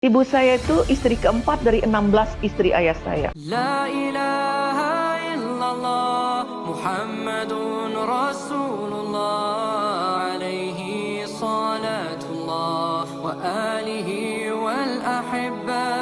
Ibu saya itu istri keempat dari 16 istri ayah saya. La ilaha illallah Muhammadun Rasulullah alaihi salatullah wa alihi wal ahibba.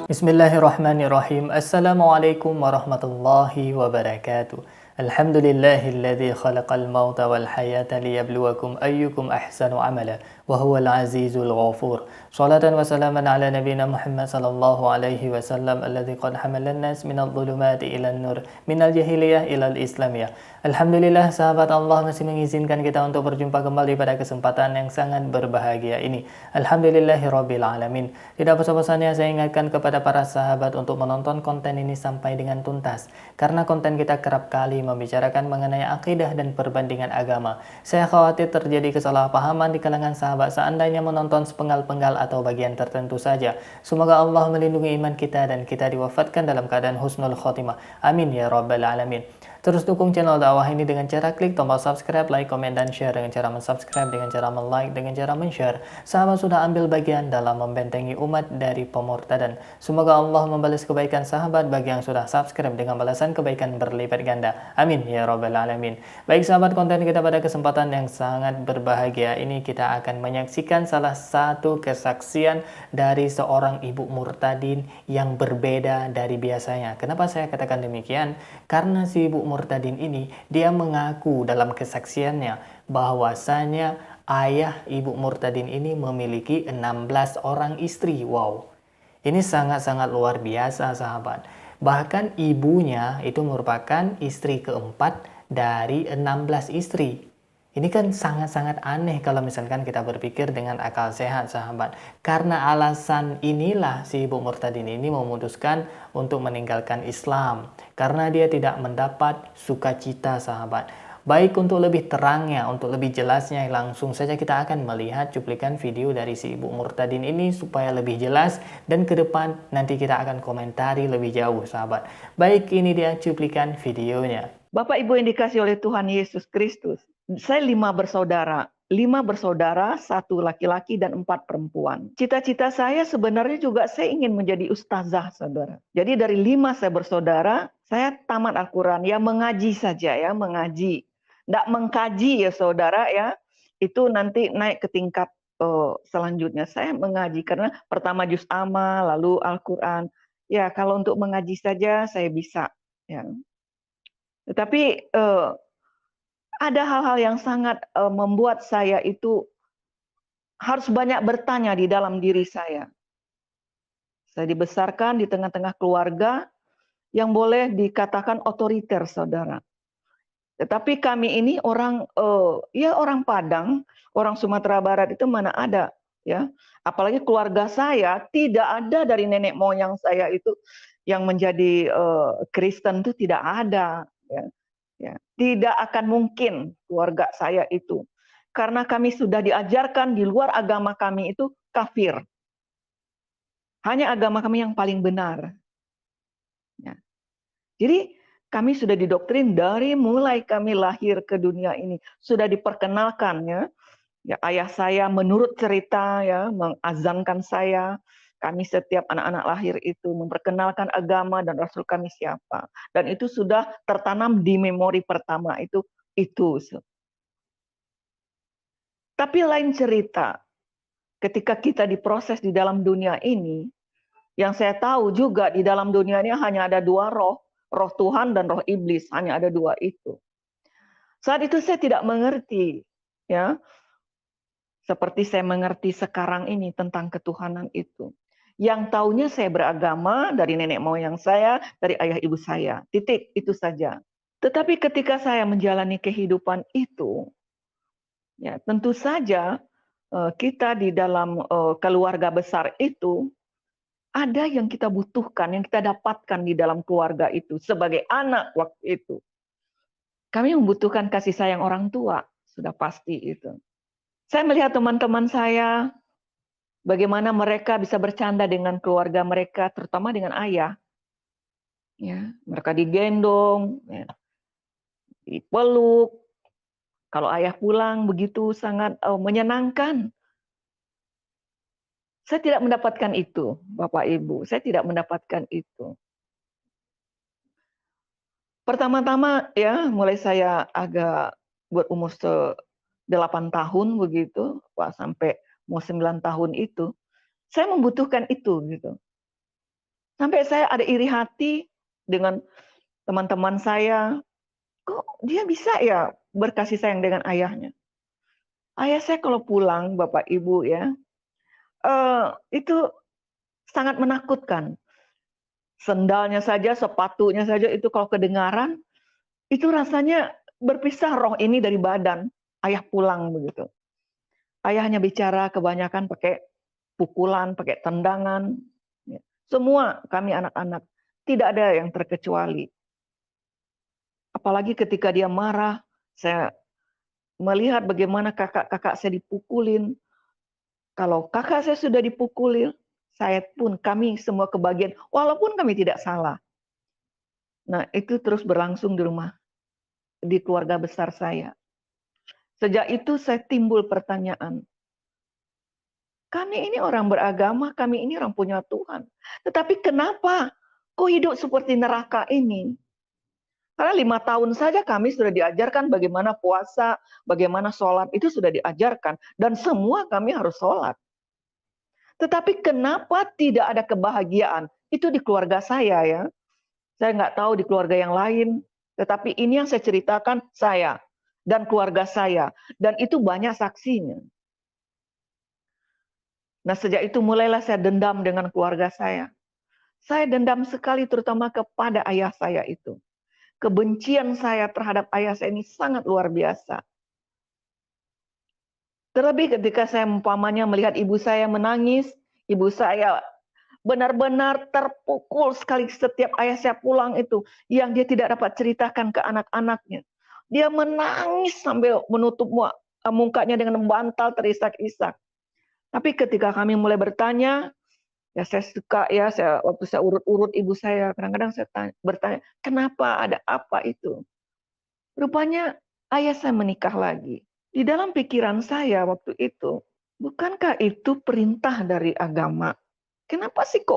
Bismillahirrahmanirrahim. Assalamualaikum warahmatullahi wabarakatuh. Alhamdulillahilladzi khalaqal mauta wal hayata liyabluwakum ayyukum ahsanu amala wa huwal azizul ghafur. Salatan wa salaman ala nabiyyina Muhammad sallallahu alaihi wasallam alladzi qad hamalan nas minadh dhulumati ilan nur minal jahiliyah ilal islamiyah. Alhamdulillah, sahabat, Allah masih mengizinkan kita untuk berjumpa kembali pada kesempatan yang sangat berbahagia ini. Alhamdulillahirabbil alamin. Tidak bosan-bosannya saya ingatkan kepada para sahabat untuk menonton konten ini sampai dengan tuntas, karena konten kita kerap kali membicarakan mengenai akidah dan perbandingan agama. Saya khawatir terjadi kesalahpahaman di kalangan sahabat seandainya menonton sepenggal-penggal atau bagian tertentu saja. Semoga Allah melindungi iman kita dan kita diwafatkan dalam keadaan husnul khotimah. Amin ya rabbal alamin. Terus dukung channel dakwah ini dengan cara klik tombol subscribe, like, komen, dan share. Dengan cara mensubscribe, dengan cara like, dengan cara men-share, sahabat sudah ambil bagian dalam membentengi umat dari pemurtadan. Semoga Allah membalas kebaikan sahabat bagi yang sudah subscribe dengan balasan kebaikan berlipat ganda. Amin ya rabbal alamin. Baik sahabat, konten kita pada kesempatan yang sangat berbahagia ini kita akan menyaksikan salah satu kesaksian dari seorang ibu murtadin yang berbeda dari biasanya. Kenapa saya katakan demikian? Karena si ibu murtadin ini dia mengaku dalam kesaksiannya bahwasanya ayah ibu murtadin ini memiliki 16 orang istri. Wow. Ini sangat-sangat luar biasa sahabat. Bahkan ibunya itu merupakan istri keempat dari 16 istri. Ini kan sangat-sangat aneh kalau misalkan kita berpikir dengan akal sehat sahabat. Karena alasan inilah si ibu murtadin ini memutuskan untuk meninggalkan Islam. Karena dia tidak mendapat sukacita sahabat. Baik, untuk lebih terangnya, untuk lebih jelasnya, langsung saja kita akan melihat cuplikan video dari si ibu murtadin ini supaya lebih jelas, dan ke depan nanti kita akan komentari lebih jauh sahabat. Baik, ini dia cuplikan videonya. Bapak Ibu yang dikasih oleh Tuhan Yesus Kristus, saya 5 bersaudara. 5 bersaudara, 1 laki-laki dan 4 perempuan. Cita-cita saya sebenarnya juga saya ingin menjadi ustazah, saudara. Jadi dari 5 saya bersaudara, saya tamat Al-Quran, ya mengaji saja ya, mengaji. Nggak mengkaji ya saudara ya, itu nanti naik ke tingkat selanjutnya. Saya mengaji karena pertama juz amma, lalu Al-Quran. Ya kalau untuk mengaji saja saya bisa. Ya. Tetapi ada hal-hal yang sangat membuat saya itu harus banyak bertanya di dalam diri saya. Saya dibesarkan di tengah-tengah keluarga yang boleh dikatakan otoriter, saudara. Tetapi kami ini orang ya orang Padang, orang Sumatera Barat itu mana ada ya. Apalagi keluarga saya tidak ada dari nenek moyang saya itu yang menjadi Kristen itu tidak ada ya. Ya, tidak akan mungkin keluarga saya itu. Karena kami sudah diajarkan di luar agama kami itu kafir. Hanya agama kami yang paling benar. Ya. Jadi kami sudah didoktrin dari mulai kami lahir ke dunia ini. Sudah diperkenalkan ya. Ya, ayah saya menurut cerita ya mengazankan saya. Kami setiap anak-anak lahir itu memperkenalkan agama dan Rasul kami siapa. Dan itu sudah tertanam di memori pertama itu. Tapi lain cerita, ketika kita diproses di dalam dunia ini, yang saya tahu juga di dalam dunia ini hanya ada 2 roh, roh Tuhan dan roh iblis, hanya ada 2 itu. Saat itu saya tidak mengerti, ya, seperti saya mengerti sekarang ini tentang ketuhanan itu. Yang taunya saya beragama dari nenek moyang saya, dari ayah ibu saya, titik, itu saja. Tetapi ketika saya menjalani kehidupan itu, ya tentu saja kita di dalam keluarga besar itu ada yang kita butuhkan, yang kita dapatkan di dalam keluarga itu sebagai anak waktu itu. Kami membutuhkan kasih sayang orang tua, sudah pasti itu. Saya melihat teman-teman saya, bagaimana mereka bisa bercanda dengan keluarga mereka, terutama dengan ayah. Ya, mereka digendong, ya, dipeluk. Kalau ayah pulang begitu sangat menyenangkan. Saya tidak mendapatkan itu, Bapak Ibu. Saya tidak mendapatkan itu. Pertama-tama ya, mulai saya agak berumur 8 tahun begitu, sampai mau 9 tahun itu, saya membutuhkan itu gitu. Sampai saya ada iri hati dengan teman-teman saya, kok dia bisa ya berkasih sayang dengan ayahnya. Ayah saya kalau pulang, Bapak Ibu ya, itu sangat menakutkan. Sendalnya saja, sepatunya saja itu kalau kedengaran, itu rasanya berpisah roh ini dari badan. Ayah pulang begitu. Ayah hanya bicara kebanyakan pakai pukulan, pakai tendangan. Ya. Semua kami anak-anak, tidak ada yang terkecuali. Apalagi ketika dia marah, saya melihat bagaimana kakak-kakak saya dipukulin. Kalau kakak saya sudah dipukulin, saya pun, kami semua kebagian, walaupun kami tidak salah. Nah, itu terus berlangsung di rumah, di keluarga besar saya. Sejak itu saya timbul pertanyaan, kami ini orang beragama, kami ini orang punya Tuhan. Tetapi kenapa kok hidup seperti neraka ini? Karena 5 tahun saja kami sudah diajarkan bagaimana puasa, bagaimana sholat, itu sudah diajarkan. Dan semua kami harus sholat. Tetapi kenapa tidak ada kebahagiaan? Itu di keluarga saya ya. Saya nggak tahu di keluarga yang lain. Tetapi ini yang saya ceritakan saya dan keluarga saya. Dan itu banyak saksinya. Nah sejak itu mulailah saya dendam dengan keluarga saya. Saya dendam sekali terutama kepada ayah saya itu. Kebencian saya terhadap ayah saya ini sangat luar biasa. Terlebih ketika saya umpamanya melihat ibu saya menangis, ibu saya benar-benar terpukul sekali setiap ayah saya pulang itu, yang dia tidak dapat ceritakan ke anak-anaknya. Dia menangis sambil menutup mukanya dengan bantal terisak-isak. Tapi ketika kami mulai bertanya, ya saya suka ya, waktu saya urut-urut ibu saya, kadang-kadang saya bertanya, kenapa, ada apa itu? Rupanya ayah saya menikah lagi. Di dalam pikiran saya waktu itu, bukankah itu perintah dari agama? Kenapa sih kok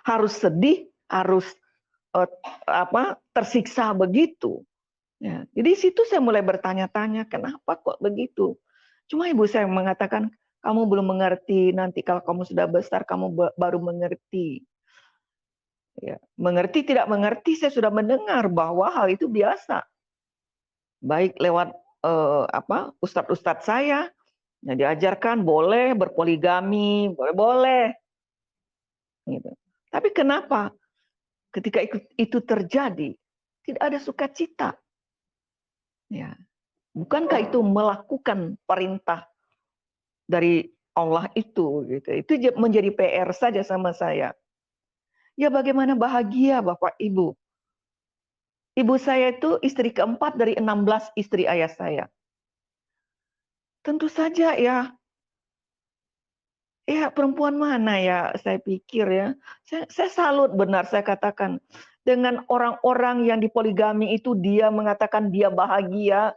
harus sedih, harus tersiksa begitu? Ya, jadi situ saya mulai bertanya-tanya, kenapa kok begitu? Cuma ibu saya mengatakan, kamu belum mengerti, nanti kalau kamu sudah besar, kamu baru mengerti. Ya, mengerti tidak mengerti, saya sudah mendengar bahwa hal itu biasa. Baik lewat ustadz-ustadz saya, yang diajarkan boleh berpoligami, boleh. Gitu. Tapi kenapa ketika itu terjadi, tidak ada sukacita? Ya. Bukankah itu melakukan perintah dari Allah itu? Gitu. Itu menjadi PR saja sama saya. Ya bagaimana bahagia Bapak Ibu. Ibu saya itu istri keempat dari 16 istri ayah saya. Tentu saja ya perempuan mana ya saya pikir ya. Saya salut benar saya katakan. Dengan orang-orang yang dipoligami itu dia mengatakan dia bahagia.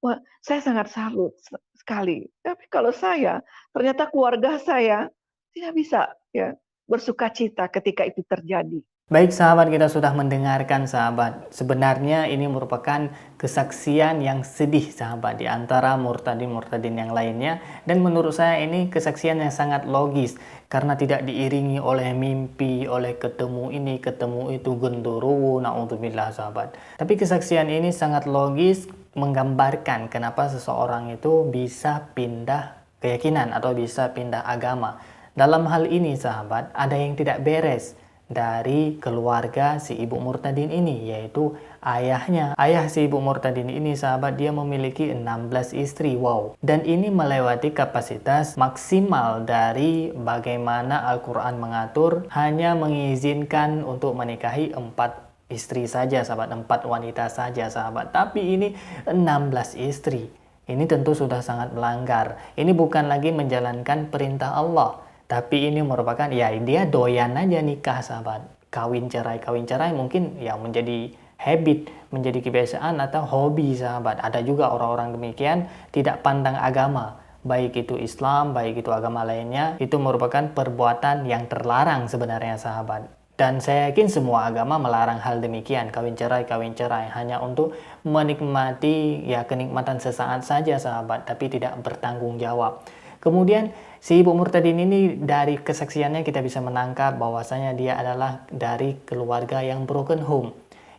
Wah, saya sangat salut sekali. Tapi kalau saya, ternyata keluarga saya tidak bisa ya bersukacita ketika itu terjadi. Baik sahabat, kita sudah mendengarkan sahabat. Sebenarnya ini merupakan kesaksian yang sedih sahabat di antara murtadin-murtadin yang lainnya. Dan menurut saya ini kesaksian yang sangat logis. Karena tidak diiringi oleh mimpi, oleh ketemu ini, ketemu itu, gendruwo, na'udzubillah sahabat. Tapi kesaksian ini sangat logis menggambarkan kenapa seseorang itu bisa pindah keyakinan atau bisa pindah agama. Dalam hal ini sahabat, ada yang tidak beres dari keluarga si ibu murtadin ini, yaitu ayahnya. Ayah si ibu murtadin ini sahabat, dia memiliki 16 istri. Wow. Dan ini melewati kapasitas maksimal dari bagaimana Al-Quran mengatur, hanya mengizinkan untuk menikahi 4 istri saja sahabat, 4 wanita saja sahabat. Tapi ini 16 istri. Ini tentu sudah sangat melanggar. Ini bukan lagi menjalankan perintah Allah, tapi ini merupakan ya dia doyan aja nikah sahabat. Kawin cerai mungkin ya menjadi habit, menjadi kebiasaan atau hobi sahabat. Ada juga orang-orang demikian tidak pandang agama. baik itu Islam, baik itu agama lainnya, itu merupakan perbuatan yang terlarang sebenarnya sahabat. Dan saya yakin semua agama melarang hal demikian, kawin cerai hanya untuk menikmati ya kenikmatan sesaat saja sahabat, tapi tidak bertanggung jawab. Kemudian si ibu murtadin ini dari kesaksiannya kita bisa menangkap bahwasanya dia adalah dari keluarga yang broken home.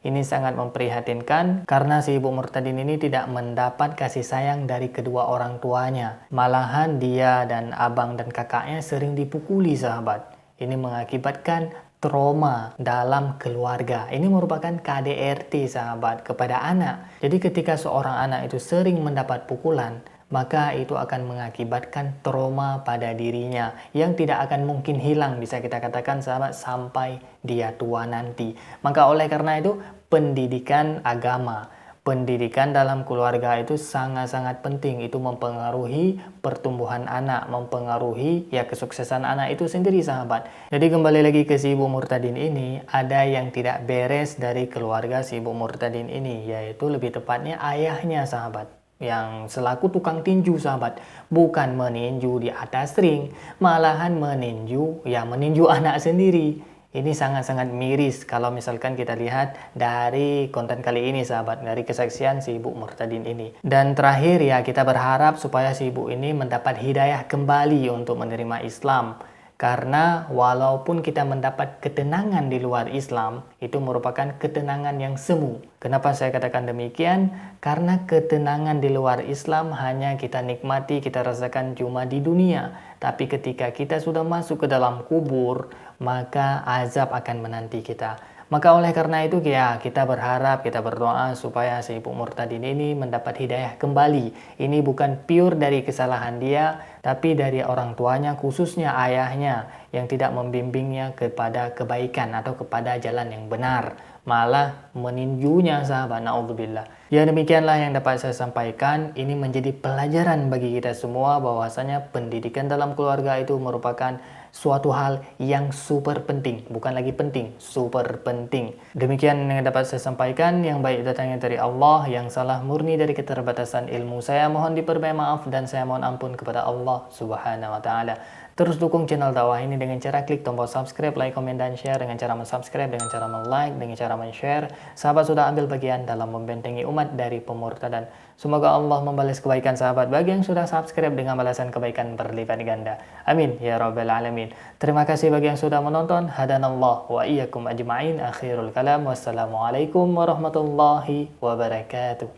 Ini sangat memprihatinkan karena si ibu murtadin ini tidak mendapat kasih sayang dari kedua orang tuanya. Malahan dia dan abang dan kakaknya sering dipukuli sahabat. Ini mengakibatkan trauma dalam keluarga. Ini merupakan KDRT sahabat kepada anak. Jadi ketika seorang anak itu sering mendapat pukulan, maka itu akan mengakibatkan trauma pada dirinya yang tidak akan mungkin hilang, bisa kita katakan sahabat, sampai dia tua nanti. Maka oleh karena itu pendidikan agama, pendidikan dalam keluarga itu sangat-sangat penting. Itu mempengaruhi pertumbuhan anak, mempengaruhi ya kesuksesan anak itu sendiri sahabat. Jadi kembali lagi ke si ibu murtadin ini, ada yang tidak beres dari keluarga si ibu murtadin ini, yaitu lebih tepatnya ayahnya sahabat, yang selaku tukang tinju sahabat. Bukan meninju di atas ring, malahan meninju anak sendiri. Ini sangat-sangat miris kalau misalkan kita lihat dari konten kali ini sahabat, dari kesaksian si ibu murtadin ini. Dan terakhir ya, kita berharap supaya si ibu ini mendapat hidayah kembali untuk menerima Islam. Karena walaupun kita mendapat ketenangan di luar Islam, itu merupakan ketenangan yang semu. Kenapa saya katakan demikian? Karena ketenangan di luar Islam hanya kita nikmati, kita rasakan cuma di dunia. Tapi ketika kita sudah masuk ke dalam kubur, maka azab akan menanti kita. Maka oleh karena itu ya, kita berharap, kita berdoa supaya si ibu murtadin ini mendapat hidayah kembali. Ini bukan pure dari kesalahan dia, tapi dari orang tuanya, khususnya ayahnya, yang tidak membimbingnya kepada kebaikan atau kepada jalan yang benar, malah meninjunya sahabat, naudzubillah. Ya demikianlah yang dapat saya sampaikan. Ini menjadi pelajaran bagi kita semua bahwasanya pendidikan dalam keluarga itu merupakan suatu hal yang super penting, bukan lagi penting, super penting. Demikian yang dapat saya sampaikan, yang baik datangnya dari Allah, yang salah murni dari keterbatasan ilmu saya mohon diperbaiki maaf dan saya mohon ampun kepada Allah Subhanahu wa taala. Terus dukung channel dakwah ini dengan cara klik tombol subscribe, like, komen, dan share. Dengan cara mensubscribe, dengan cara men-like, dengan cara men-share. Sahabat sudah ambil bagian dalam membentengi umat dari pemurtadan. Semoga Allah membalas kebaikan sahabat bagi yang sudah subscribe dengan balasan kebaikan berlipat ganda. Amin ya rabbal alamin. Terima kasih bagi yang sudah menonton. Hadanallah wa iyyakum ajma'in. Akhirul kalam. Wassalamualaikum warahmatullahi wabarakatuh.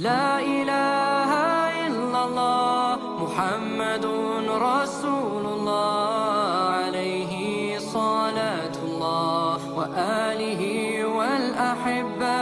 La ilaha illallah Muhammadun Rasulullah alaihi salatullah wa alihi wal ahibba